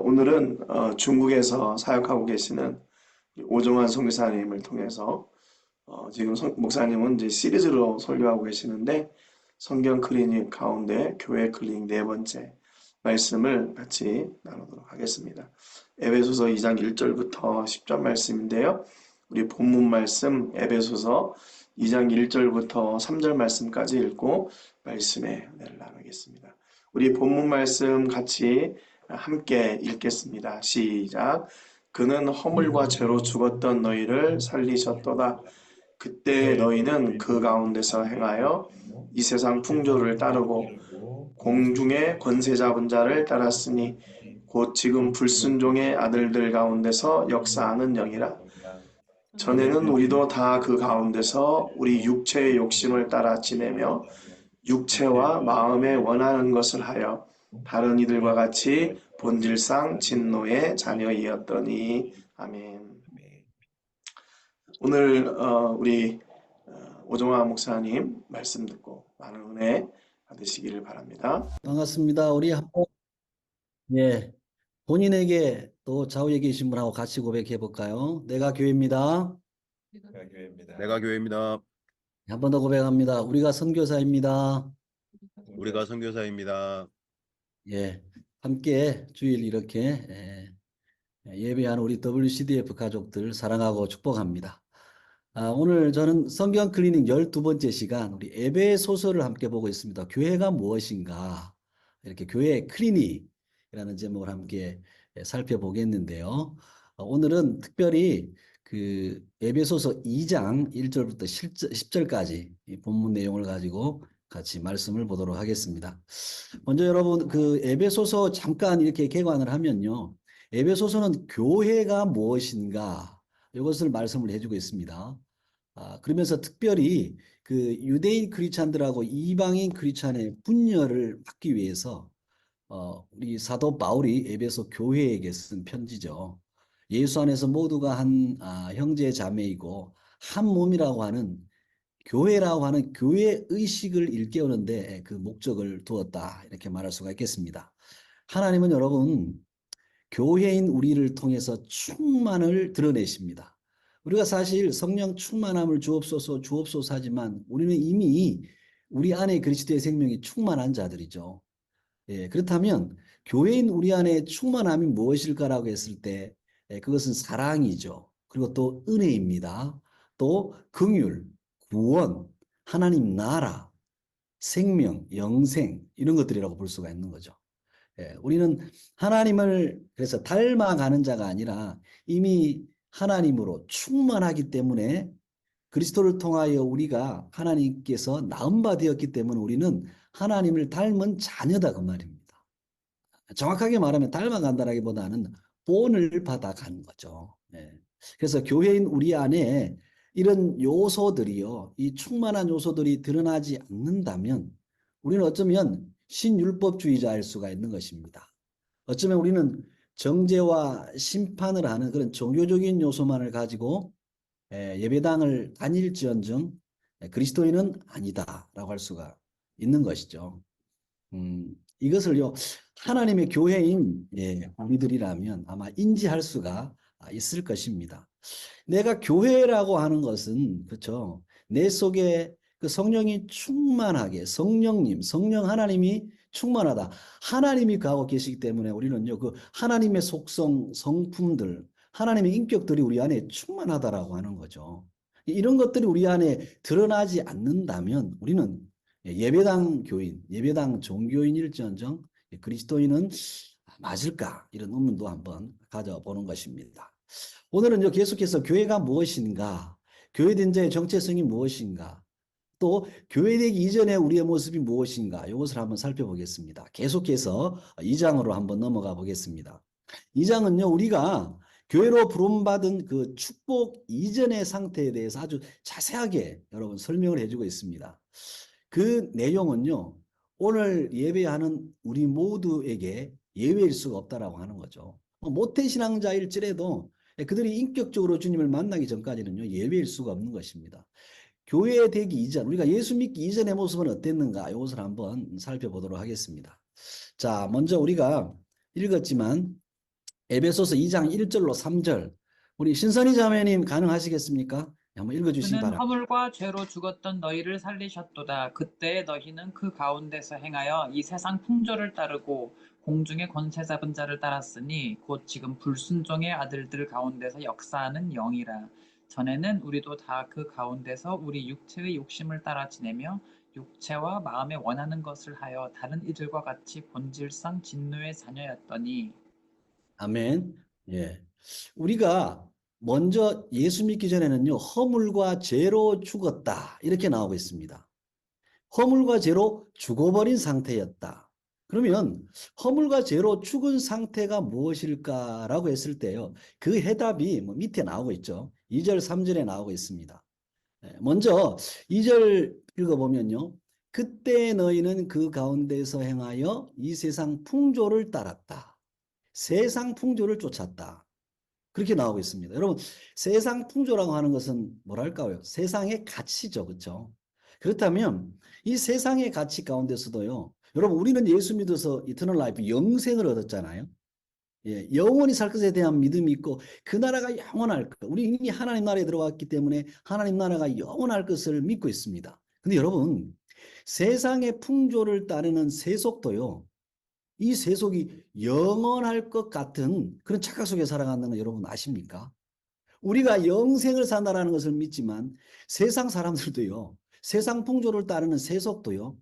오늘은 중국에서 사역하고 계시는 오정환 선교사님을 통해서 지금 목사님은 이제 시리즈로 설교하고 계시는데 성경 클리닉 가운데 교회 클리닉 네 번째 말씀을 같이 나누도록 하겠습니다. 에베소서 2장 1절부터 10절 말씀인데요. 우리 본문 말씀 에베소서 2장 1절부터 3절 말씀까지 읽고 말씀의 은혜를 나누겠습니다. 우리 본문 말씀 같이 함께 읽겠습니다. 시작. 그는 허물과 죄로 죽었던 너희를 살리셨도다. 그때 너희는 그 가운데서 행하여 이 세상 풍조를 따르고 공중의 권세 잡은 자를 따랐으니 곧 지금 불순종의 아들들 가운데서 역사하는 영이라. 전에는 우리도 다 그 가운데서 우리 육체의 욕심을 따라 지내며 육체와 마음에 원하는 것을 하여 다른 이들과 같이 본질상 진노의 자녀이었더니. 아멘. 오늘 우리 오정화 목사님 말씀 듣고 많은 은혜 받으시기를 바랍니다. 반갑습니다. 우리 한번 본인에게 또 좌우에 계신 분하고 같이 고백해 볼까요? 내가 교회입니다. 내가 교회입니다. 한 번 더 고백합니다. 우리가 선교사입니다. 우리가 선교사입니다. 함께 주일 이렇게 예배하는 우리 WCDF 가족들 사랑하고 축복합니다. 오늘 저는 성경 클리닉 12번째 시간 우리 에베소서를 함께 보고 있습니다. 교회가 무엇인가? 이렇게 교회 클리닉이라는 제목을 함께 살펴보겠는데요. 오늘은 특별히 그 에베소서 2장 1절부터 10절까지 이 본문 내용을 가지고 같이 말씀을 보도록 하겠습니다. 먼저 여러분 그 에베소서 잠깐 이렇게 개관을 하면요. 에베소서는 교회가 무엇인가? 이것을 말씀을 해주고 있습니다. 그러면서 특별히 그 유대인 크리스찬들하고 이방인 크리스찬의 분열을 막기 위해서 우리 사도 바울이 에베소 교회에게 쓴 편지죠. 예수 안에서 모두가 한 형제 자매이고 한 몸이라고 하는 교회라고 하는 교회 의식을 일깨우는데 그 목적을 두었다 이렇게 말할 수가 있겠습니다. 하나님은 여러분 교회인 우리를 통해서 충만을 드러내십니다. 우리가 사실 성령 충만함을 주옵소서 주옵소서 하지만 우리는 이미 우리 안에 그리스도의 생명이 충만한 자들이죠. 그렇다면 교회인 우리 안에 충만함이 무엇일까라고 했을 때 그것은 사랑이죠. 그리고 또 은혜입니다. 또 긍휼, 구원, 하나님 나라, 생명, 영생 이런 것들이라고 볼 수가 있는 거죠. 우리는 하나님을 그래서 닮아가는 자가 아니라 이미 하나님으로 충만하기 때문에 그리스도를 통하여 우리가 하나님께서 낳은 바 되었기 때문에 우리는 하나님을 닮은 자녀다 그 말입니다. 정확하게 말하면 닮아간다라기보다는 본을 받아가는 거죠. 그래서 교회인 우리 안에 이런 요소들이요, 이 충만한 요소들이 드러나지 않는다면 우리는 어쩌면 신율법주의자일 수가 있는 것입니다. 어쩌면 우리는 정죄와 심판을 하는 그런 종교적인 요소만을 가지고 예배당을 다닐지언정 그리스도인은 아니다라고 할 수가 있는 것이죠. 이것을요 하나님의 교회인 우리들이라면 아마 인지할 수가 있을 것입니다. 내가 교회라고 하는 것은 그렇죠. 내 속에 그 성령이 충만하게 성령 하나님이 충만하다. 하나님이 가고 계시기 때문에 우리는요 그 하나님의 속성, 성품들, 하나님의 인격들이 우리 안에 충만하다라고 하는 거죠. 이런 것들이 우리 안에 드러나지 않는다면 우리는 예배당 교인, 예배당 종교인일지언정 그리스도인은 맞을까? 이런 의문도 한번 가져보는 것입니다. 오늘은 계속해서 교회가 무엇인가? 교회된 자의 정체성이 무엇인가? 또 교회되기 이전에 우리의 모습이 무엇인가? 이것을 한번 살펴보겠습니다. 계속해서 2장으로 한번 넘어가 보겠습니다. 2장은요, 우리가 교회로 부름받은 그 축복 이전의 상태에 대해서 아주 자세하게 여러분 설명을 해주고 있습니다. 그 내용은요, 오늘 예배하는 우리 모두에게 예외일 수가 없다라고 하는 거죠. 모태신앙자일지라도 그들이 인격적으로 주님을 만나기 전까지는요, 예외일 수가 없는 것입니다. 교회 되기 이전, 우리가 예수 믿기 이전의 모습은 어땠는가? 이것을 한번 살펴보도록 하겠습니다. 자, 먼저 우리가 읽었지만 에베소서 2장 1절로 3절. 우리 신선희 자매님 가능하시겠습니까? 한번 읽어주시기 그는 바랍니다. 허물과 죄로 죽었던 너희를 살리셨도다. 그때 너희는 그 가운데서 행하여 이 세상 풍조를 따르고 공중의 권세 잡은 자를 따랐으니 곧 지금 불순종의 아들들 가운데서 역사하는 영이라. 전에는 우리도 다 그 가운데서 우리 육체의 욕심을 따라 지내며 육체와 마음에 원하는 것을 하여 다른 이들과 같이 본질상 진노의 자녀였더니. 아멘. 예. 우리가 먼저 예수 믿기 전에는요, 허물과 죄로 죽었다. 이렇게 나오고 있습니다. 허물과 죄로 죽어버린 상태였다. 그러면 허물과 죄로 죽은 상태가 무엇일까라고 했을 때요, 그 해답이 뭐 밑에 나오고 있죠. 2절, 3절에 나오고 있습니다. 먼저 2절 읽어보면요. 그때 너희는 그 가운데서 행하여 이 세상 풍조를 따랐다. 세상 풍조를 쫓았다. 그렇게 나오고 있습니다. 여러분, 세상 풍조라고 하는 것은 뭐랄까요? 세상의 가치죠. 그렇죠? 그렇다면 이 세상의 가치 가운데서도요. 여러분, 우리는 예수 믿어서 이터널 라이프, 영생을 얻었잖아요. 예, 영원히 살 것에 대한 믿음이 있고 그 나라가 영원할 것. 우리 이미 하나님 나라에 들어왔기 때문에 하나님 나라가 영원할 것을 믿고 있습니다. 근데 여러분, 세상의 풍조를 따르는 세속도요. 이 세속이 영원할 것 같은 그런 착각 속에 살아가는 거 여러분 아십니까? 우리가 영생을 산다라는 것을 믿지만 세상 사람들도요. 세상 풍조를 따르는 세속도요.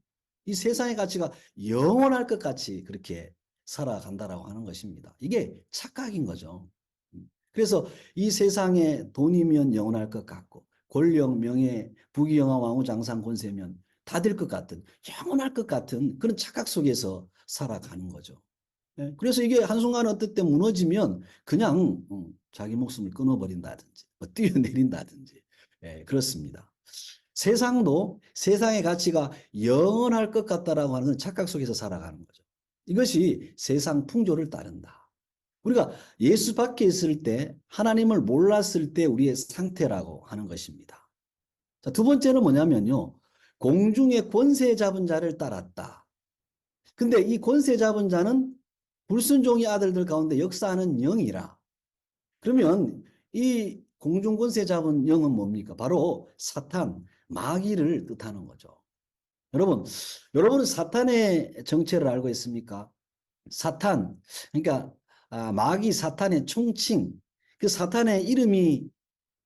이 세상의 가치가 영원할 것 같이 그렇게 살아간다라고 하는 것입니다. 이게 착각인 거죠. 그래서 이 세상에 돈이면 영원할 것 같고 권력, 명예, 부귀영화, 왕후장상, 권세면 다 될 것 같은 영원할 것 같은 그런 착각 속에서 살아가는 거죠. 예, 그래서 이게 한순간 어떨 때 무너지면 그냥 자기 목숨을 끊어버린다든지 뛰어내린다든지 그렇습니다. 세상도 세상의 가치가 영원할 것 같다라고 하는 착각 속에서 살아가는 거죠. 이것이 세상 풍조를 따른다. 우리가 예수 밖에 있을 때 하나님을 몰랐을 때 우리의 상태라고 하는 것입니다. 자, 두 번째는 뭐냐면요. 공중의 권세 잡은 자를 따랐다. 근데 이 권세 잡은 자는 불순종의 아들들 가운데 역사하는 영이라. 그러면 이 공중 권세 잡은 영은 뭡니까? 바로 사탄, 마귀를 뜻하는 거죠. 여러분은 사탄의 정체를 알고 있습니까? 사탄, 그러니까 마귀 사탄의 총칭, 그 사탄의 이름이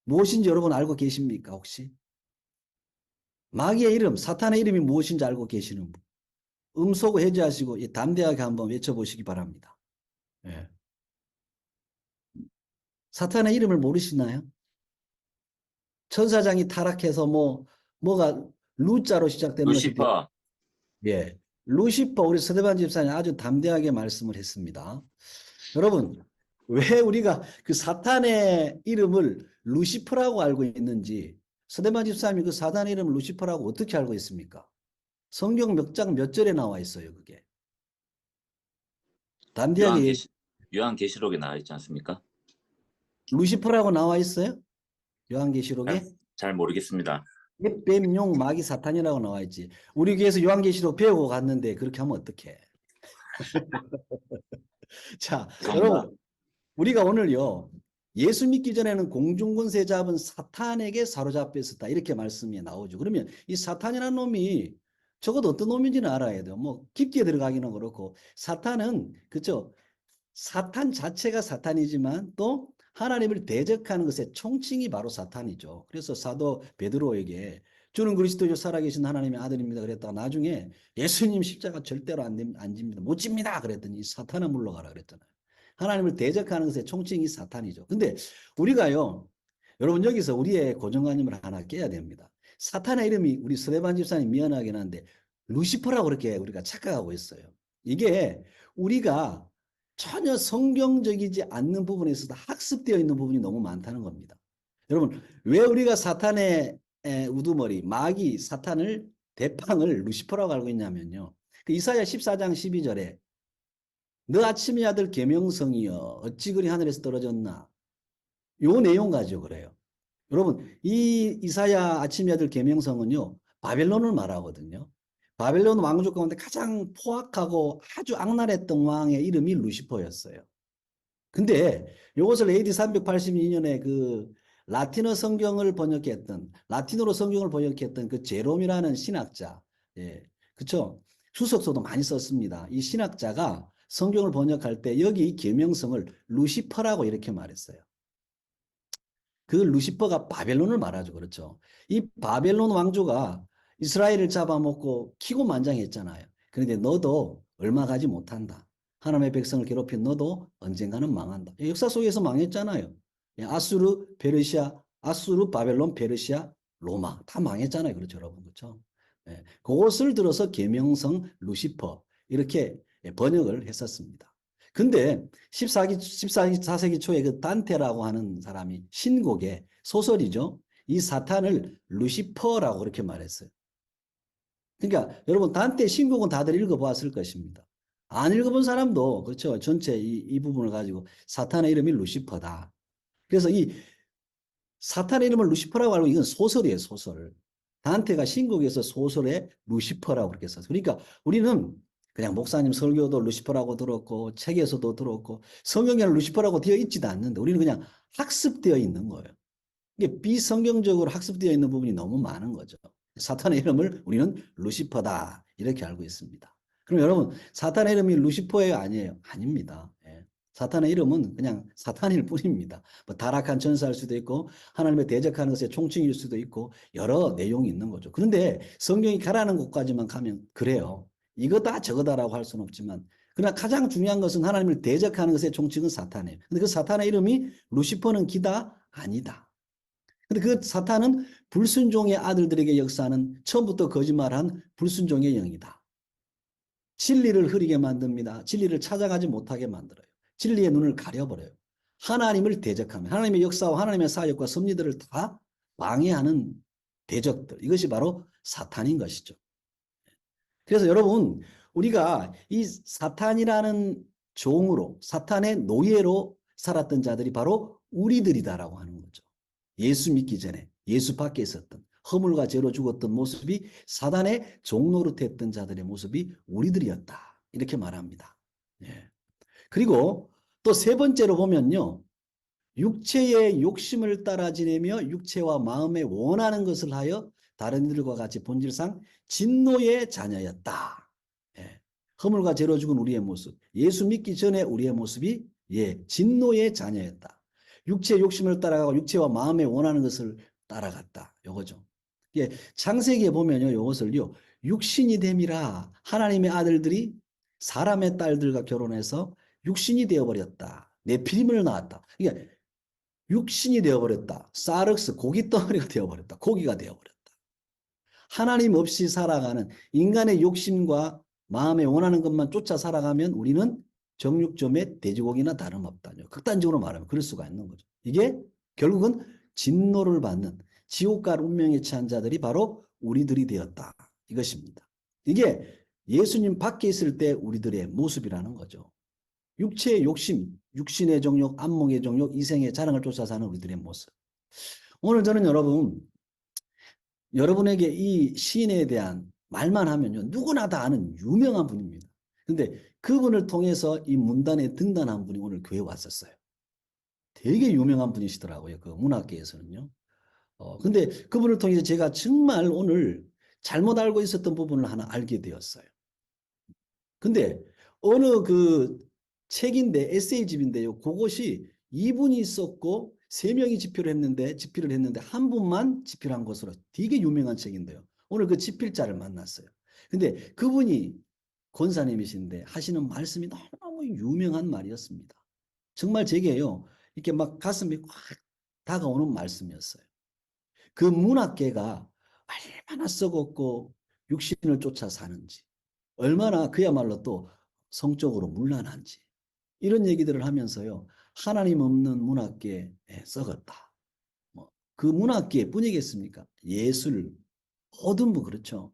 무엇인지 여러분 알고 계십니까? 혹시? 마귀의 이름, 사탄의 이름이 무엇인지 알고 계시는 분? 음소거 해제하시고 담대하게 한번 외쳐보시기 바랍니다. 예. 사탄의 이름을 모르시나요? 천사장이 타락해서 뭐가 루자로 시작되는 것이 루시퍼. 예. 루시퍼, 우리 서대반 집사님 아주 담대하게 말씀을 했습니다. 여러분, 왜 우리가 그 사탄의 이름을 루시퍼라고 알고 있는지 서대반 집사님이 그 사탄의 이름을 루시퍼라고 어떻게 알고 있습니까? 성경 몇 장 몇 절에 나와 있어요, 그게. 담대하게 요한계시록에 나와 있지 않습니까? 루시퍼라고 나와 있어요? 요한계시록에? 잘 모르겠습니다. 뱀용 마귀 사탄이라고 나와 있지. 우리 교회에서 요한계시록 배우고 갔는데 그렇게 하면 어떡해. 자, 여러분, 우리가 오늘요, 예수 믿기 전에는 공중권세 잡은 사탄에게 사로잡혀 있었다. 이렇게 말씀이 나오죠. 그러면 이 사탄이라는 놈이 적어도 어떤 놈인지는 알아야 돼요. 뭐 깊게 들어가기는 그렇고 사탄은 그죠? 사탄 자체가 사탄이지만 또 하나님을 대적하는 것의 총칭이 바로 사탄이죠. 그래서 사도 베드로에게 주는 그리스도요 살아계신 하나님의 아들입니다 그랬다가 나중에 예수님 십자가 절대로 안 집니다. 못 집니다 그랬더니 사탄은 물러가라 그랬잖아요. 하나님을 대적하는 것의 총칭이 사탄이죠. 근데 우리가요, 여러분 여기서 우리의 고정관념을 하나 깨야 됩니다. 사탄의 이름이 우리 스데반 집사님 미안하긴 한데 루시퍼라고 그렇게 우리가 착각하고 있어요. 이게 우리가 전혀 성경적이지 않는 부분에서도 학습되어 있는 부분이 너무 많다는 겁니다. 여러분, 왜 우리가 사탄의 우두머리, 마귀, 사탄을 대팡을 루시퍼라고 알고 있냐면요. 그 이사야 14장 12절에 너 아침의 아들 계명성이여 어찌 그리 하늘에서 떨어졌나. 요 내용 가지고 그래요. 여러분, 이 이사야 아침의 아들 계명성은요. 바벨론을 말하거든요. 바벨론 왕족 가운데 가장 포악하고 아주 악랄했던 왕의 이름이 루시퍼였어요. 근데 이것을 AD 382년에 그 라틴어 성경을 번역했던, 라틴어로 성경을 번역했던 그 제롬이라는 신학자, 예, 그쵸? 주석서도 많이 썼습니다. 이 신학자가 성경을 번역할 때 여기 계명성을 루시퍼라고 이렇게 말했어요. 그 루시퍼가 바벨론을 말하죠. 그렇죠. 이 바벨론 왕조가 이스라엘을 잡아먹고 키고만장했잖아요. 그런데 너도 얼마 가지 못한다. 하나님의 백성을 괴롭힌 너도 언젠가는 망한다. 역사 속에서 망했잖아요. 예, 아수르, 페르시아, 아수르, 바벨론, 페르시아, 로마 다 망했잖아요. 그렇죠, 여러분. 그렇죠? 예, 그것을 들어서 계명성 루시퍼 이렇게 번역을 했었습니다. 근데 14세기 초에 그 단테라고 하는 사람이 신곡의 소설이죠. 이 사탄을 루시퍼라고 그렇게 말했어요. 그러니까 여러분 단테 신곡은 다들 읽어보았을 것입니다. 안 읽어본 사람도 그렇죠. 전체 이 부분을 가지고 사탄의 이름이 루시퍼다. 그래서 이 사탄의 이름을 루시퍼라고 알고 이건 소설이에요. 소설. 단테가 신곡에서 소설에 루시퍼라고 그렇게 썼어요. 그러니까 우리는 그냥 목사님 설교도 루시퍼라고 들었고 책에서도 들었고 성경에는 루시퍼라고 되어 있지도 않는데 우리는 그냥 학습되어 있는 거예요. 이게 비성경적으로 학습되어 있는 부분이 너무 많은 거죠. 사탄의 이름을 우리는 루시퍼다 이렇게 알고 있습니다. 그럼 여러분 사탄의 이름이 루시퍼예요? 아니에요? 아닙니다. 예. 사탄의 이름은 그냥 사탄일 뿐입니다. 뭐 타락한 천사일 수도 있고 하나님의 대적하는 것의 총칭일 수도 있고 여러 내용이 있는 거죠. 그런데 성경이 가라는 곳까지만 가면 그래요. 이거다 저거다라고 할 수는 없지만 그러나 가장 중요한 것은 하나님을 대적하는 것의 총칭은 사탄이에요. 근데 그 사탄의 이름이 루시퍼는 기다? 아니다. 근데 그 사탄은 불순종의 아들들에게 역사하는 처음부터 거짓말한 불순종의 영이다. 진리를 흐리게 만듭니다. 진리를 찾아가지 못하게 만들어요. 진리의 눈을 가려버려요. 하나님을 대적하면 하나님의 역사와 하나님의 사역과 섭리들을 다 방해하는 대적들. 이것이 바로 사탄인 것이죠. 그래서 여러분 우리가 이 사탄이라는 종으로 사탄의 노예로 살았던 자들이 바로 우리들이다라고 하는 거죠. 예수 믿기 전에 예수 밖에 있었던 허물과 죄로 죽었던 모습이 사단의 종노릇했던 자들의 모습이 우리들이었다. 이렇게 말합니다. 예. 그리고 또 세 번째로 보면요. 육체의 욕심을 따라 지내며 육체와 마음에 원하는 것을 하여 다른 이들과 같이 본질상 진노의 자녀였다. 예. 허물과 죄로 죽은 우리의 모습. 예수 믿기 전에 우리의 모습이 진노의 자녀였다. 육체의 욕심을 따라가고 육체와 마음에 원하는 것을 따라갔다. 요거죠. 창세기에 보면요. 요것을요. 육신이 됨이라 하나님의 아들들이 사람의 딸들과 결혼해서 육신이 되어버렸다. 네피림을 낳았다. 이게 육신이 되어버렸다. 사륵스 고깃덩어리가 되어버렸다. 고기가 되어버렸다. 하나님 없이 살아가는 인간의 욕심과 마음에 원하는 것만 쫓아 살아가면 우리는 정육점의 돼지고기나 다름없다뇨. 극단적으로 말하면 그럴 수가 있는 거죠. 이게 결국은 진노를 받는 지옥갈 운명에 처한 자들이 바로 우리들이 되었다. 이것입니다. 이게 예수님 밖에 있을 때 우리들의 모습이라는 거죠. 육체의 욕심, 육신의 정욕, 안목의 정욕, 이생의 자랑을 쫓아 사는 우리들의 모습. 오늘 저는 여러분에게 이 시인에 대한 말만 하면요. 누구나 다 아는 유명한 분입니다. 근데 그분을 통해서 이 문단에 등단한 분이 오늘 교회에 왔었어요. 되게 유명한 분이시더라고요. 그 문학계에서는요. 근데 그분을 통해서 제가 정말 오늘 잘못 알고 있었던 부분을 하나 알게 되었어요. 근데 어느 그 책인데 에세이집인데요. 그것이 2분이 있었고 3명이 집필을 했는데 한 분만 집필한 것으로 되게 유명한 책인데요. 오늘 그 집필자를 만났어요. 근데 그분이 권사님이신데 하시는 말씀이 너무 유명한 말이었습니다. 정말 제게요. 이렇게 막 가슴이 확 다가오는 말씀이었어요. 그 문학계가 얼마나 썩었고 육신을 쫓아 사는지, 얼마나 그야말로 또 성적으로 문란한지 이런 얘기들을 하면서요. 하나님 없는 문학계에 썩었다. 그 문학계 뿐이겠습니까? 예술, 모든 분 그렇죠.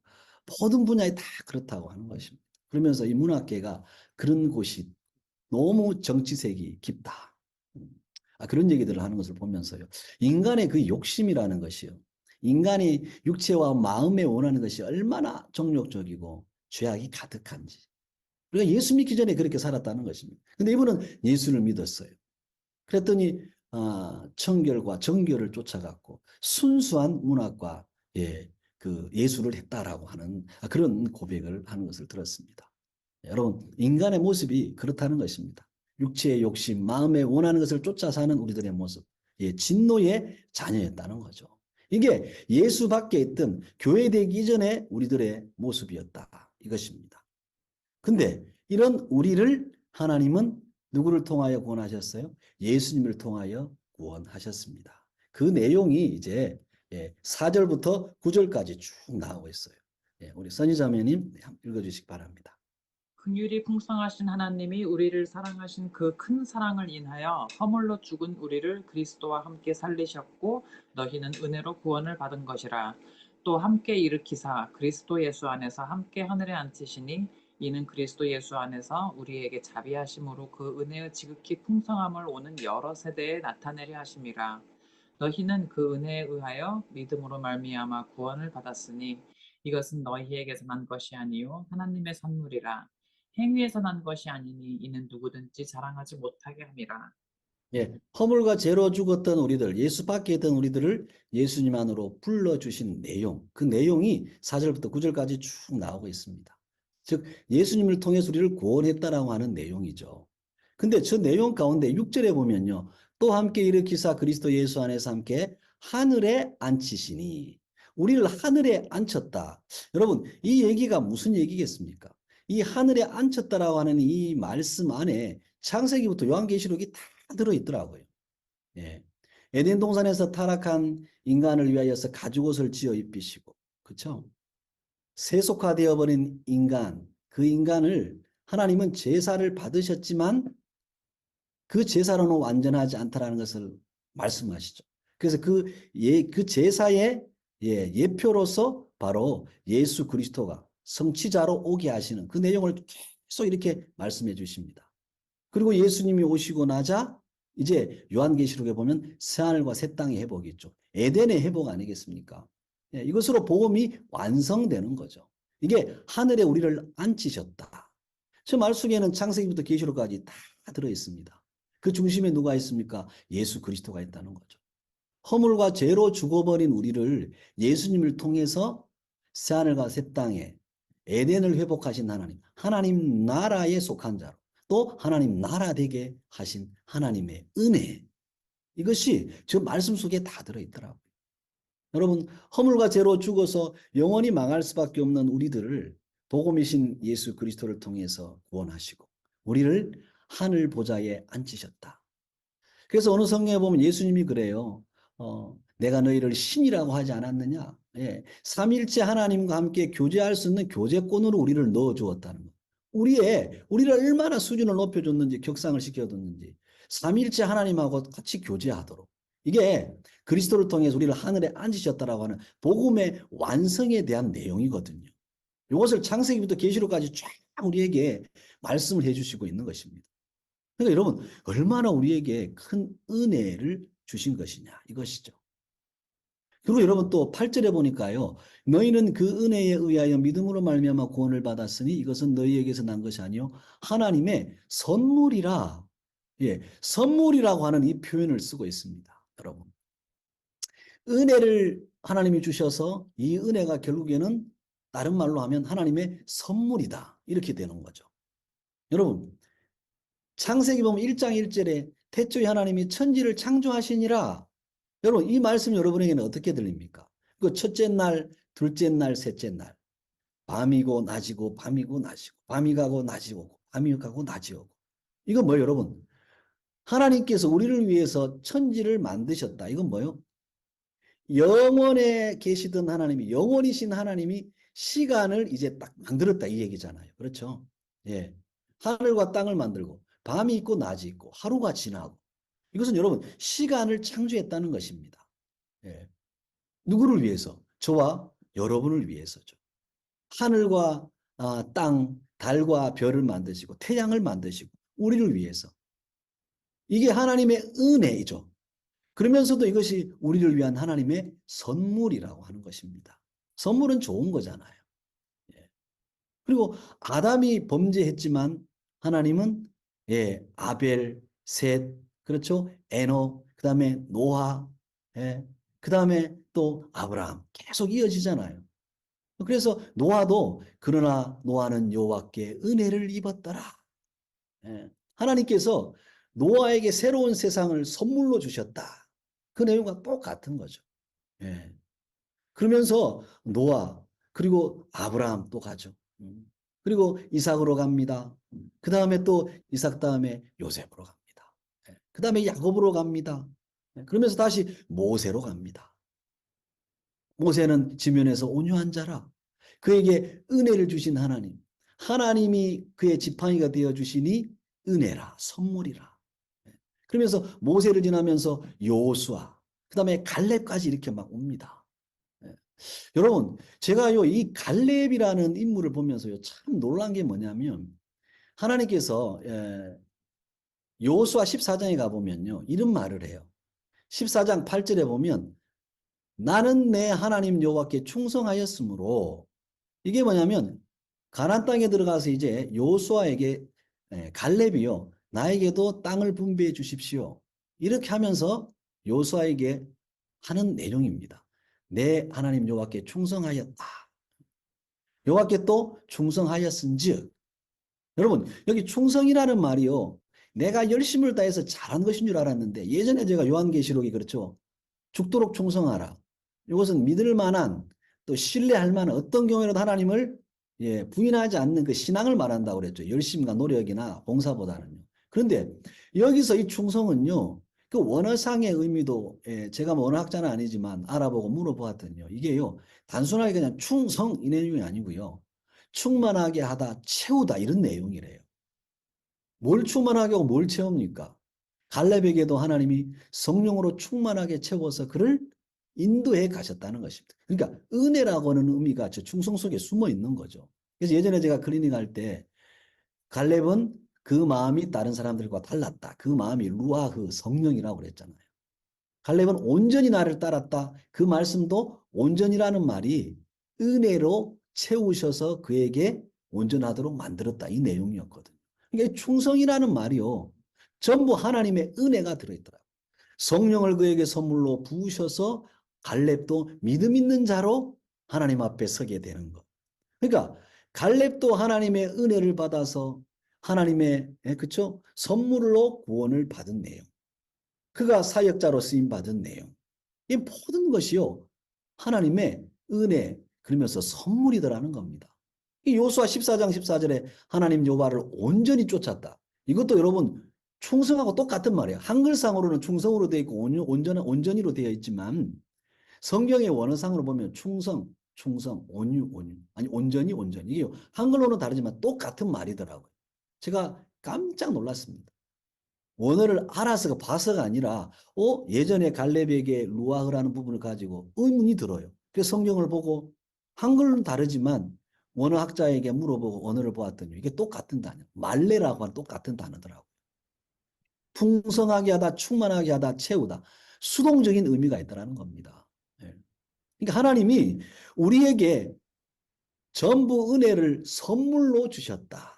모든 분야에 다 그렇다고 하는 것입니다. 그러면서 이 문학계가 그런 곳이 너무 정치색이 깊다. 그런 얘기들을 하는 것을 보면서요. 인간의 그 욕심이라는 것이요. 인간이 육체와 마음에 원하는 것이 얼마나 정욕적이고 죄악이 가득한지. 우리가 예수 믿기 전에 그렇게 살았다는 것입니다. 근데 이분은 예수를 믿었어요. 그랬더니 청결과 정결을 쫓아갔고 순수한 문학과 그 예술을 했다라고 하는 그런 고백을 하는 것을 들었습니다. 여러분, 인간의 모습이 그렇다는 것입니다. 육체의 욕심, 마음에 원하는 것을 쫓아 사는 우리들의 모습, 진노의 자녀였다는 거죠. 이게 예수 밖에 있던 교회 되기 이전의 우리들의 모습이었다 이것입니다. 근데 이런 우리를 하나님은 누구를 통하여 구원하셨어요? 예수님을 통하여 구원하셨습니다. 그 내용이 이제 4절부터 9절까지 쭉 나오고 있어요. 우리 선희자매님 읽어주시기 바랍니다. 긍휼이 풍성하신 하나님이 우리를 사랑하신 그 큰 사랑을 인하여 허물로 죽은 우리를 그리스도와 함께 살리셨고 너희는 은혜로 구원을 받은 것이라. 또 함께 일으키사 그리스도 예수 안에서 함께 하늘에 앉히시니 이는 그리스도 예수 안에서 우리에게 자비하심으로 그 은혜의 지극히 풍성함을 오는 여러 세대에 나타내려 하심이라. 너희는 그 은혜에 의하여 믿음으로 말미암아 구원을 받았으니 이것은 너희에게서 난 것이 아니요 하나님의 선물이라. 행위에서 난 것이 아니니 이는 누구든지 자랑하지 못하게 함이라. 허물과 죄로 죽었던 우리들, 예수 밖에 있던 우리들을 예수님 안으로 불러주신 내용, 그 내용이 4절부터 9절까지 쭉 나오고 있습니다. 즉 예수님을 통해서 우리를 구원했다라고 하는 내용이죠. 근데 저 내용 가운데 6절에 보면요. 또 함께 일으키사 그리스도 예수 안에서 함께 하늘에 앉히시니 우리를 하늘에 앉혔다. 여러분 이 얘기가 무슨 얘기겠습니까? 이 하늘에 앉혔다라고 하는 이 말씀 안에 창세기부터 요한계시록이 다 들어있더라고요. 에덴 동산에서 타락한 인간을 위하여서 가죽옷을 지어 입히시고, 그렇죠? 세속화되어 버린 인간, 그 인간을 하나님은 제사를 받으셨지만 그 제사로는 완전하지 않다라는 것을 말씀하시죠. 그래서 그 제사의 예표로서 바로 예수 그리스도가 성취자로 오게 하시는 그 내용을 계속 이렇게 말씀해 주십니다. 그리고 예수님이 오시고 나자 이제 요한계시록에 보면 새하늘과 새 땅의 회복이 있죠. 에덴의 회복 아니겠습니까? 이것으로 복음이 완성되는 거죠. 이게 하늘에 우리를 앉히셨다. 저 말 속에는 창세기부터 계시록까지 다 들어있습니다. 그 중심에 누가 있습니까? 예수 그리스도가 있다는 거죠. 허물과 죄로 죽어버린 우리를 예수님을 통해서 새하늘과 새 땅에 에덴을 회복하신 하나님, 하나님 나라에 속한 자로 또 하나님 나라 되게 하신 하나님의 은혜, 이것이 저 말씀 속에 다 들어있더라고요. 여러분 허물과 죄로 죽어서 영원히 망할 수밖에 없는 우리들을 복음이신 예수 그리스도를 통해서 구원하시고 우리를 하늘 보좌에 앉히셨다. 그래서 어느 성경에 보면 예수님이 그래요. 내가 너희를 신이라고 하지 않았느냐. 삼일체 하나님과 함께 교제할 수 있는 교제권으로 우리를 넣어주었다는 것. 우리를 얼마나 수준을 높여줬는지, 격상을 시켜줬는지, 삼일체 하나님하고 같이 교제하도록. 이게 그리스도를 통해서 우리를 하늘에 앉으셨다라고 하는 복음의 완성에 대한 내용이거든요. 이것을 창세기부터 계시록까지 쫙 우리에게 말씀을 해주시고 있는 것입니다. 그러니까 여러분 얼마나 우리에게 큰 은혜를 주신 것이냐 이것이죠. 그리고 여러분 또 8절에 보니까요. 너희는 그 은혜에 의하여 믿음으로 말미암아 구원을 받았으니 이것은 너희에게서 난 것이 아니요 하나님의 선물이라. 선물이라고 하는 이 표현을 쓰고 있습니다. 여러분 은혜를 하나님이 주셔서 이 은혜가 결국에는 다른 말로 하면 하나님의 선물이다 이렇게 되는 거죠. 여러분 창세기 보면 1장 1절에 태초에 하나님이 천지를 창조하시니라. 여러분 이 말씀 여러분에게는 어떻게 들립니까? 그 첫째 날, 둘째 날, 셋째 날 밤이고 낮이고 밤이고 낮이고 밤이 가고 낮이 오고 밤이 가고 낮이 오고 이건 뭐예요 여러분? 하나님께서 우리를 위해서 천지를 만드셨다. 이건 뭐예요? 영원에 계시던 하나님이 영원이신 하나님이 시간을 이제 딱 만들었다 이 얘기잖아요. 그렇죠? 하늘과 땅을 만들고 밤이 있고 낮이 있고 하루가 지나고 이것은 여러분 시간을 창조했다는 것입니다. 누구를 위해서? 저와 여러분을 위해서죠. 하늘과 땅, 달과 별을 만드시고 태양을 만드시고 우리를 위해서. 이게 하나님의 은혜이죠. 그러면서도 이것이 우리를 위한 하나님의 선물이라고 하는 것입니다. 선물은 좋은 거잖아요. 그리고 아담이 범죄했지만 하나님은 아벨, 셋, 그렇죠? 에녹, 그 다음에 노아, 예. 그 다음에 또 아브라함 계속 이어지잖아요. 그래서 노아도 그러나 노아는 여호와께 은혜를 입었더라. 예. 하나님께서 노아에게 새로운 세상을 선물로 주셨다. 그 내용과 똑같은 거죠. 예. 그러면서 노아 그리고 아브라함 또 가죠. 그리고 이삭으로 갑니다. 그 다음에 또 이삭 다음에 요셉으로 갑니다. 그 다음에 야곱으로 갑니다. 그러면서 다시 모세로 갑니다. 모세는 지면에서 온유한 자라. 그에게 은혜를 주신 하나님. 하나님이 그의 지팡이가 되어 주시니 은혜라 선물이라. 그러면서 모세를 지나면서 여호수아 그 다음에 갈렙까지 이렇게 막 옵니다. 여러분 제가요 이 갈렙이라는 인물을 보면서요 참 놀란 게 뭐냐면 하나님께서 여호수아 14장에 가보면요 이런 말을 해요. 14장 8절에 보면 나는 내 하나님 여호와께 충성하였으므로 이게 뭐냐면 가나안 땅에 들어가서 이제 여호수아에게 갈렙이요 나에게도 땅을 분배해 주십시오. 이렇게 하면서 여호수아에게 하는 내용입니다. 내 하나님 여호와께 충성하였다. 여호와께 또 충성하였은즉 여러분 여기 충성이라는 말이요 내가 열심을 다해서 잘한 것인 줄 알았는데 예전에 제가 요한계시록이 그렇죠. 죽도록 충성하라. 이것은 믿을 만한 또 신뢰할 만한 어떤 경우에라도 하나님을 부인하지 않는 그 신앙을 말한다고 그랬죠. 열심과 노력이나 봉사보다는요. 그런데 여기서 이 충성은요. 그 원어상의 의미도 제가 뭐 원어학자는 아니지만 알아보고 물어보았더니요. 이게요. 단순하게 그냥 충성 이 내용이 아니고요. 충만하게 하다 채우다 이런 내용이래요. 뭘 충만하게 하고 뭘 채웁니까? 갈렙에게도 하나님이 성령으로 충만하게 채워서 그를 인도해 가셨다는 것입니다. 그러니까 은혜라고 하는 의미가 저 충성 속에 숨어 있는 거죠. 그래서 예전에 제가 클리닉 할 때 갈렙은 그 마음이 다른 사람들과 달랐다. 그 마음이 루아흐 성령이라고 그랬잖아요. 갈렙은 온전히 나를 따랐다. 그 말씀도 온전이라는 말이 은혜로 채우셔서 그에게 온전하도록 만들었다. 이 내용이었거든요. 그러니까 충성이라는 말이요. 전부 하나님의 은혜가 들어있더라고요. 성령을 그에게 선물로 부으셔서 갈렙도 믿음 있는 자로 하나님 앞에 서게 되는 것. 그러니까 갈렙도 하나님의 은혜를 받아서 하나님의 그쵸? 선물로 구원을 받은 내용. 그가 사역자로 쓰임 받은 내용. 이 모든 것이요. 하나님의 은혜 그러면서 선물이더라는 겁니다. 이 요수아 14장 14절에 하나님 여호와를 온전히 쫓았다. 이것도 여러분 충성하고 똑같은 말이에요. 한글상으로는 충성으로 되어 있고 온전히로 되어 있지만 성경의 원어상으로 보면 충성, 온유. 아니 온전히. 이게 한글로는 다르지만 똑같은 말이더라고요. 제가 깜짝 놀랐습니다. 원어를 알아서 봐서가 아니라 예전에 갈렙에게 루아흐라는 부분을 가지고 의문이 들어요. 그래서 성경을 보고 한글은 다르지만 원어학자에게 물어보고 언어를 보았더니 이게 똑같은 단어. 말레라고 하는 똑같은 단어더라고요. 풍성하게 하다, 충만하게 하다, 채우다. 수동적인 의미가 있다는 겁니다. 그러니까 하나님이 우리에게 전부 은혜를 선물로 주셨다.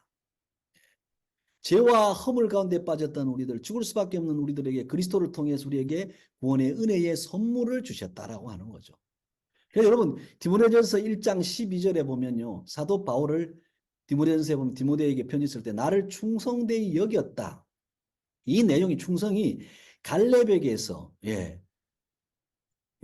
죄와 허물 가운데 빠졌던 우리들, 죽을 수밖에 없는 우리들에게 그리스도를 통해서 우리에게 구원의 은혜의 선물을 주셨다라고 하는 거죠. 그래서 여러분 디모데전서 1장 12절에 보면요. 사도 바울을 디모데전서에 보면 디모데에게 편지 쓸 때 나를 충성되이 여겼다. 이 내용이 충성이 갈렙에게서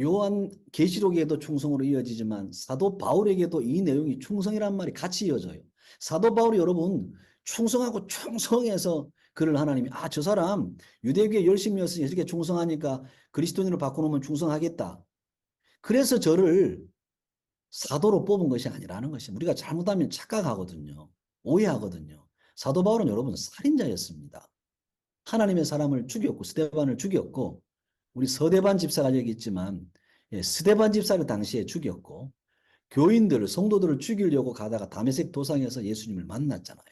요한 계시록에도 충성으로 이어지지만 사도 바울에게도 이 내용이 충성이란 말이 같이 이어져요. 사도 바울이 여러분 충성하고 충성해서 그를 하나님이 저 사람 유대교에 열심이었으니 이렇게 충성하니까 그리스도인으로 바꿔놓으면 충성하겠다. 그래서 저를 사도로 뽑은 것이 아니라는 것입니다. 우리가 잘못하면 착각하거든요. 오해하거든요. 사도 바울은 여러분 살인자였습니다. 하나님의 사람을 죽였고 스데반을 죽였고 우리 서대반 집사가 여기 있지만 스데반 집사를 당시에 죽였고 교인들을 성도들을 죽이려고 가다가 다메섹 도상에서 예수님을 만났잖아요.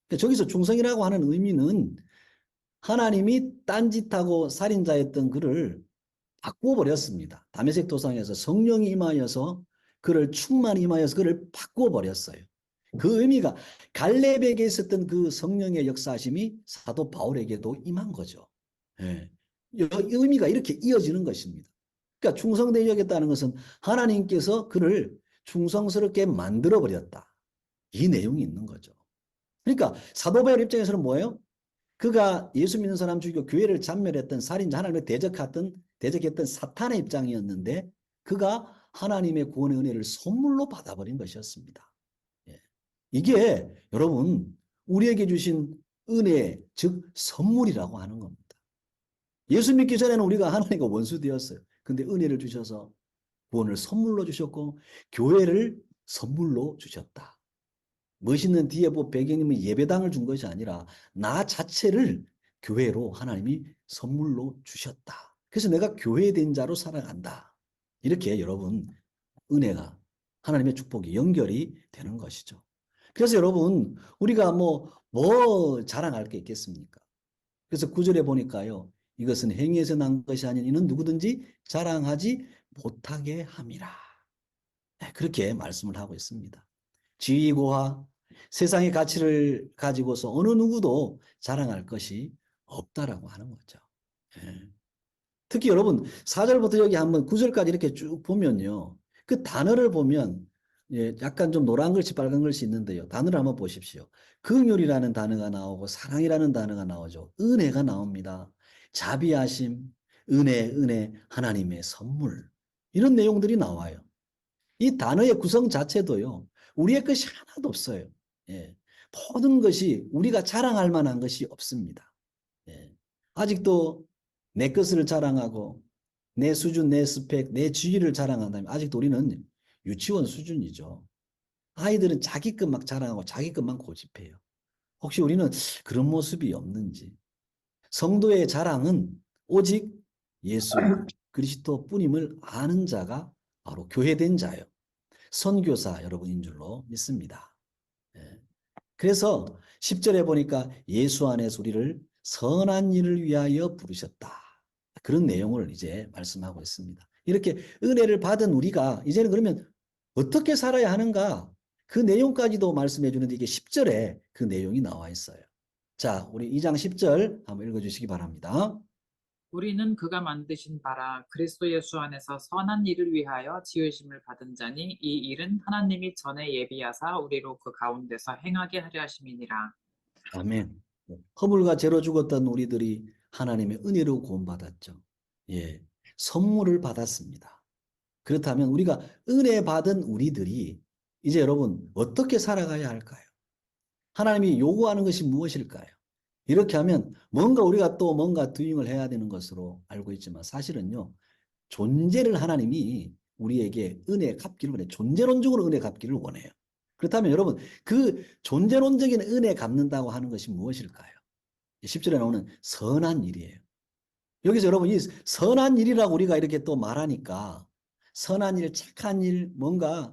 그러니까 저기서 충성이라고 하는 의미는 하나님이 딴짓하고 살인자였던 그를 바꾸어 버렸습니다. 다메섹 도상에서 성령이 임하여서 그를 충만히 임하여서 그를 바꾸어 버렸어요. 그 의미가 갈렙에게 있었던 그 성령의 역사심이 사도 바울에게도 임한 거죠. 예. 의미가 이렇게 이어지는 것입니다. 그러니까 충성되게 여겼다는 것은 하나님께서 그를 충성스럽게 만들어 버렸다. 이 내용이 있는 거죠. 그러니까 사도 바울 입장에서는 뭐예요? 그가 예수 믿는 사람 죽이고 교회를 잔멸했던 살인자, 하나님을 대적했던 사탄의 입장이었는데 그가 하나님의 구원의 은혜를 선물로 받아버린 것이었습니다. 예. 이게 여러분 우리에게 주신 은혜, 즉 선물이라고 하는 겁니다. 예수 믿기 전에는 우리가 하나님과 원수 되었어요. 근데 은혜를 주셔서 구원을 선물로 주셨고 교회를 선물로 주셨다. 멋있는 뒤에 배경님은 예배당을 준 것이 아니라 나 자체를 교회로 하나님이 선물로 주셨다. 그래서 내가 교회된 자로 살아간다. 이렇게 여러분 은혜가 하나님의 축복이 연결이 되는 것이죠. 그래서 여러분 우리가 뭐 자랑할 게 있겠습니까? 그래서 9절에 보니까요. 이것은 행위에서 난 것이 아닌 이는 누구든지 자랑하지 못하게 함이라. 네, 그렇게 말씀을 하고 있습니다. 지위고하 세상의 가치를 가지고서 어느 누구도 자랑할 것이 없다라고 하는 거죠. 예. 특히 여러분 4절부터 여기 한번 9절까지 이렇게 쭉 보면요. 그 단어를 보면 약간 좀 노란 글씨 빨간 글씨 있는데요. 단어를 한번 보십시오. 긍휼이라는 단어가 나오고 사랑이라는 단어가 나오죠. 은혜가 나옵니다. 자비하심, 은혜, 하나님의 선물 이런 내용들이 나와요. 이 단어의 구성 자체도요. 우리의 것이 하나도 없어요. 예. 모든 것이 우리가 자랑할 만한 것이 없습니다. 예. 아직도 내 것을 자랑하고 내 수준, 내 스펙, 내 지위를 자랑한다면 아직도 우리는 유치원 수준이죠. 아이들은 자기 것 막 자랑하고 자기 것만 고집해요. 혹시 우리는 그런 모습이 없는지. 성도의 자랑은 오직 예수 그리스도 뿐임을 아는 자가 바로 교회된 자예요. 선교사 여러분인 줄로 믿습니다. 예. 그래서 10절에 보니까 예수 안에서 우리를 선한 일을 위하여 부르셨다. 그런 내용을 이제 말씀하고 있습니다. 이렇게 은혜를 받은 우리가 이제는 그러면 어떻게 살아야 하는가? 그 내용까지도 말씀해 주는데 이게 10절에 그 내용이 나와 있어요. 자, 우리 2장 10절 한번 읽어주시기 바랍니다. 우리는 그가 만드신 바라 그리스도 예수 안에서 선한 일을 위하여 지으심을 받은 자니 이 일은 하나님이 전에 예비하사 우리로 그 가운데서 행하게 하려 하심이니라. 아멘. 허물과 죄로 죽었던 우리들이 하나님의 은혜로 구원받았죠. 예, 선물을 받았습니다. 그렇다면 우리가 은혜 받은 우리들이 이제 여러분 어떻게 살아가야 할까요? 하나님이 요구하는 것이 무엇일까요? 이렇게 하면 우리가 또 뭔가 도잉을 해야 되는 것으로 알고 있지만 사실은요. 존재를 하나님이 우리에게 은혜 갚기를 원해요. 존재론적으로 은혜 갚기를 원해요. 그렇다면 여러분 그 존재론적인 은혜 갚는다고 하는 것이 무엇일까요? 10절에 나오는 선한 일이에요. 여기서 여러분 이 선한 일이라고 우리가 이렇게 또 말하니까 선한 일, 착한 일, 뭔가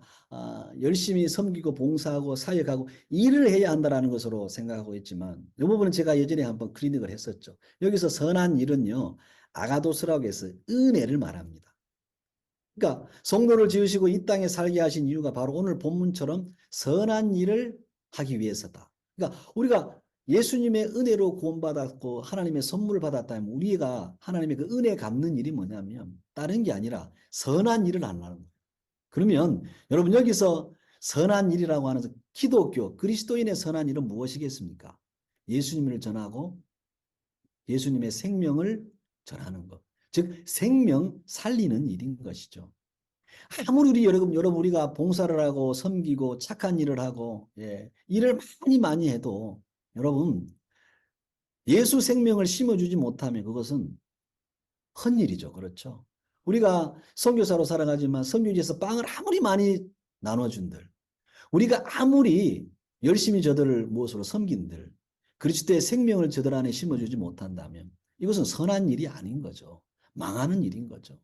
열심히 섬기고 봉사하고 사역하고 일을 해야 한다는 것으로 생각하고 있지만 이 부분은 제가 예전에 한번 클리닉을 했었죠. 여기서 선한 일은요. 아가도스라고 해서 은혜를 말합니다. 그러니까 성도를 지으시고 이 땅에 살게 하신 이유가 바로 오늘 본문처럼 선한 일을 하기 위해서다. 그러니까 우리가 예수님의 은혜로 구원받았고 하나님의 선물을 받았다면 우리가 하나님의 그 은혜 갚는 일이 뭐냐면 다른 게 아니라 선한 일을 하는 거예요. 그러면 여러분 여기서 선한 일이라고 하는 기독교 그리스도인의 선한 일은 무엇이겠습니까? 예수님을 전하고 예수님의 생명을 전하는 것. 즉 생명 살리는 일인 것이죠. 아무리 여러분 우리가 봉사를 하고 섬기고 착한 일을 하고 일을 많이 해도 여러분 예수 생명을 심어주지 못하면 그것은 헛일이죠. 그렇죠? 우리가 선교사로 살아가지만 선교지에서 빵을 아무리 많이 나눠준들 우리가 아무리 열심히 저들을 무엇으로 섬긴들 그리스도의 생명을 저들 안에 심어주지 못한다면 이것은 선한 일이 아닌 거죠. 망하는 일인 거죠.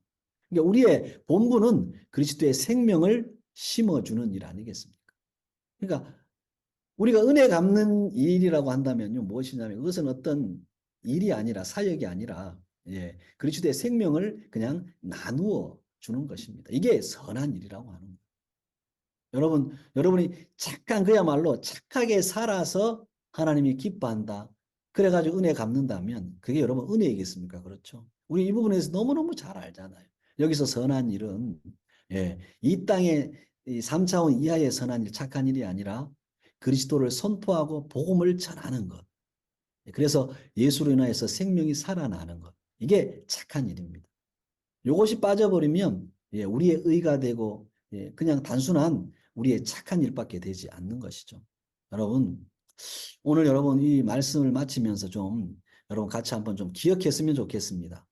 그러니까 우리의 본분은 그리스도의 생명을 심어주는 일 아니겠습니까? 그러니까 우리가 은혜 갚는 일이라고 한다면요. 무엇이냐면 그것은 어떤 일이 아니라 사역이 아니라 그리스도의 생명을 그냥 나누어 주는 것입니다. 이게 선한 일이라고 하는 거예요. 여러분이 그야말로 착하게 살아서 하나님이 기뻐한다. 그래가지고 은혜 갚는다면 그게 여러분 은혜이겠습니까? 그렇죠? 우리 이 부분에서 너무너무 잘 알잖아요. 여기서 선한 일은 이 땅의 이 3차원 이하의 선한 일, 착한 일이 아니라 그리스도를 선포하고 복음을 전하는 것. 그래서 예수로 인하여서 생명이 살아나는 것. 이게 착한 일입니다. 이것이 빠져버리면 우리의 의가 되고 그냥 단순한 우리의 착한 일밖에 되지 않는 것이죠. 여러분, 오늘 여러분 이 말씀을 마치면서 좀 여러분 같이 한번 좀 기억했으면 좋겠습니다.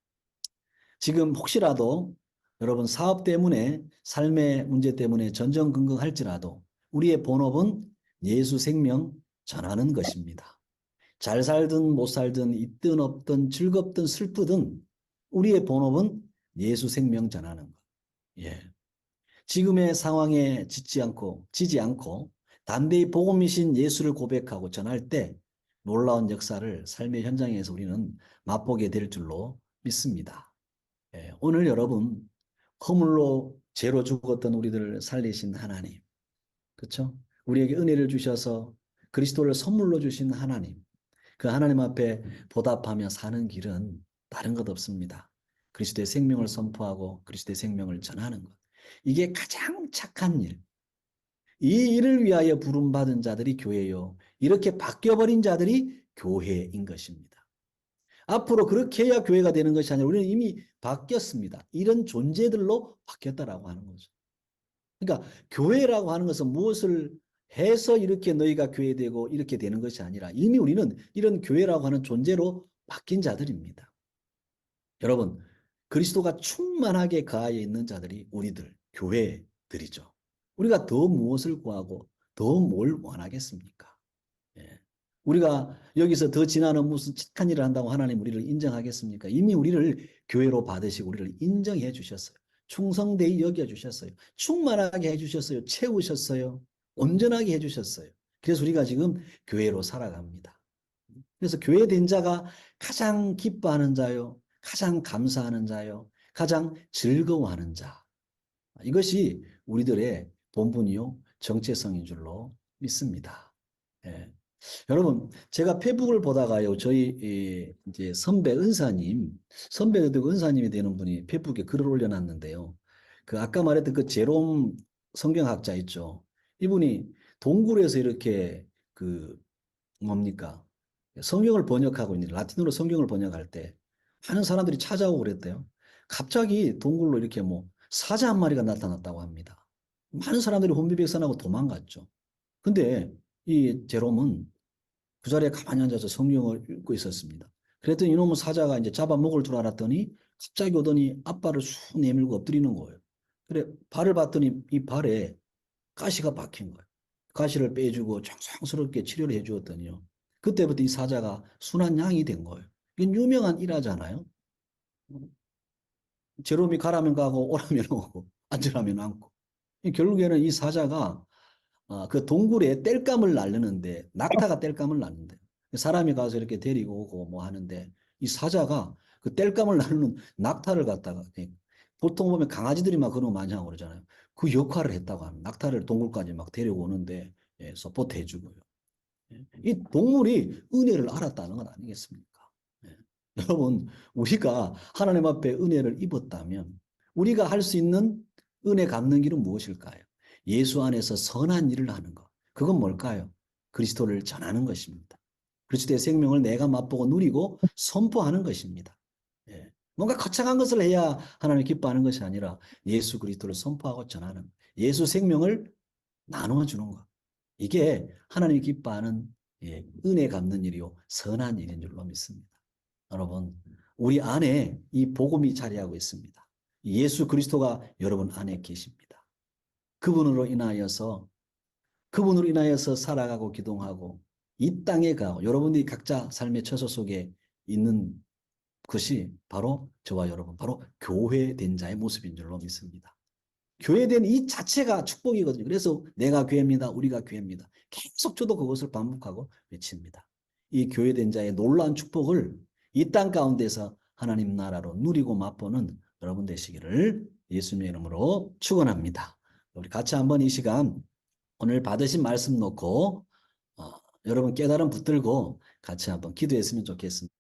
지금 혹시라도 여러분 사업 때문에 삶의 문제 때문에 전전긍긍할지라도 우리의 본업은 예수 생명 전하는 것입니다. 잘 살든 못 살든 있든 없든 즐겁든 슬프든 우리의 본업은 예수 생명 전하는 것. 예. 지금의 상황에 지지 않고 담대히 복음이신 예수를 고백하고 전할 때 놀라운 역사를 삶의 현장에서 우리는 맛보게 될 줄로 믿습니다. 예. 오늘 여러분 허물로 죄로 죽었던 우리들을 살리신 하나님, 그렇죠? 우리에게 은혜를 주셔서 그리스도를 선물로 주신 하나님, 그 하나님 앞에 보답하며 사는 길은 다른 것 없습니다. 그리스도의 생명을 선포하고 그리스도의 생명을 전하는 것. 이게 가장 착한 일. 이 일을 위하여 부름받은 자들이 교회요. 이렇게 바뀌어버린 자들이 교회인 것입니다. 앞으로 그렇게 해야 교회가 되는 것이 아니라 우리는 이미 바뀌었습니다. 이런 존재들로 바뀌었다라고 하는 거죠. 그러니까 교회라고 하는 것은 무엇을 해서 이렇게 너희가 교회되고 이렇게 되는 것이 아니라 이미 우리는 이런 교회라고 하는 존재로 바뀐 자들입니다. 여러분, 그리스도가 충만하게 가하여 있는 자들이 우리들, 교회들이죠. 우리가 더 무엇을 구하고 더 뭘 원하겠습니까? 예. 우리가 여기서 더 지나는 무슨 착한 일을 한다고 하나님 우리를 인정하겠습니까? 이미 우리를 교회로 받으시고 우리를 인정해 주셨어요. 충성되이 여겨주셨어요. 충만하게 해주셨어요. 채우셨어요. 온전하게 해주셨어요. 그래서 우리가 지금 교회로 살아갑니다. 그래서 교회된 자가 가장 기뻐하는 자요. 가장 감사하는 자요. 가장 즐거워하는 자. 이것이 우리들의 본분이요. 정체성인 줄로 믿습니다. 예. 여러분, 제가 페북을 보다가요, 저희 이제 선배 은사님이 되는 분이 페북에 글을 올려놨는데요. 그 아까 말했던 그 제롬 성경학자 있죠. 이분이 동굴에서 이렇게 그 뭡니까? 성경을 번역하고 있는 라틴어로 성경을 번역할 때 많은 사람들이 찾아오고 그랬대요. 갑자기 동굴로 이렇게 뭐 사자 한 마리가 나타났다고 합니다. 많은 사람들이 혼비백산하고 도망갔죠. 근데 이 제롬은 그 자리에 가만히 앉아서 성경을 읽고 있었습니다. 그랬더니 이놈의 사자가 이제 잡아먹을 줄 알았더니 갑자기 오더니 앞발을 쑥 내밀고 엎드리는 거예요. 그래, 발을 봤더니 이 발에 가시가 박힌 거예요. 가시를 빼주고 정성스럽게 치료를 해주었더니요. 그때부터 이 사자가 순한 양이 된 거예요. 이건 유명한 일화잖아요. 제롬이 가라면 가고 오라면 오고 앉으라면 앉고. 결국에는 이 사자가 그 동굴에 땔감을 나르는데 낙타가 땔감을 나르는데 사람이 가서 이렇게 데리고 오고 뭐 하는데 이 사자가 그 땔감을 나르는 낙타를 갖다가 보통 보면 강아지들이 막 그런 거 많이 하고 그러잖아요. 그 역할을 했다고 합니다. 낙타를 동굴까지 막 데려오는데 서포트 해주고요. 이 동물이 은혜를 알았다는 건 아니겠습니까? 여러분, 우리가 하나님 앞에 은혜를 입었다면 우리가 할 수 있는 은혜 갚는 길은 무엇일까요? 예수 안에서 선한 일을 하는 것. 그건 뭘까요? 그리스도를 전하는 것입니다. 그리스도의 생명을 내가 맛보고 누리고 선포하는 것입니다. 뭔가 거창한 것을 해야 하나님 기뻐하는 것이 아니라 예수 그리스도를 선포하고 전하는, 예수 생명을 나누어 주는 것. 이게 하나님이 기뻐하는 은혜 갚는 일이요 선한 일인 줄로 믿습니다. 여러분, 우리 안에 이 복음이 자리하고 있습니다. 예수 그리스도가 여러분 안에 계십니다. 그분으로 인하여서 살아가고 기동하고 이 땅에 가고 여러분들이 각자 삶의 처소 속에 있는 것이 바로 저와 여러분, 바로 교회된 자의 모습인 줄로 믿습니다. 교회된 이 자체가 축복이거든요. 그래서 내가 교회입니다. 우리가 교회입니다. 계속 저도 그것을 반복하고 외칩니다. 이 교회된 자의 놀라운 축복을 이 땅 가운데서 하나님 나라로 누리고 맛보는 여러분 되시기를 예수님의 이름으로 축원합니다. 우리 같이 한번 이 시간 오늘 받으신 말씀 놓고 여러분 깨달음 붙들고 같이 한번 기도했으면 좋겠습니다.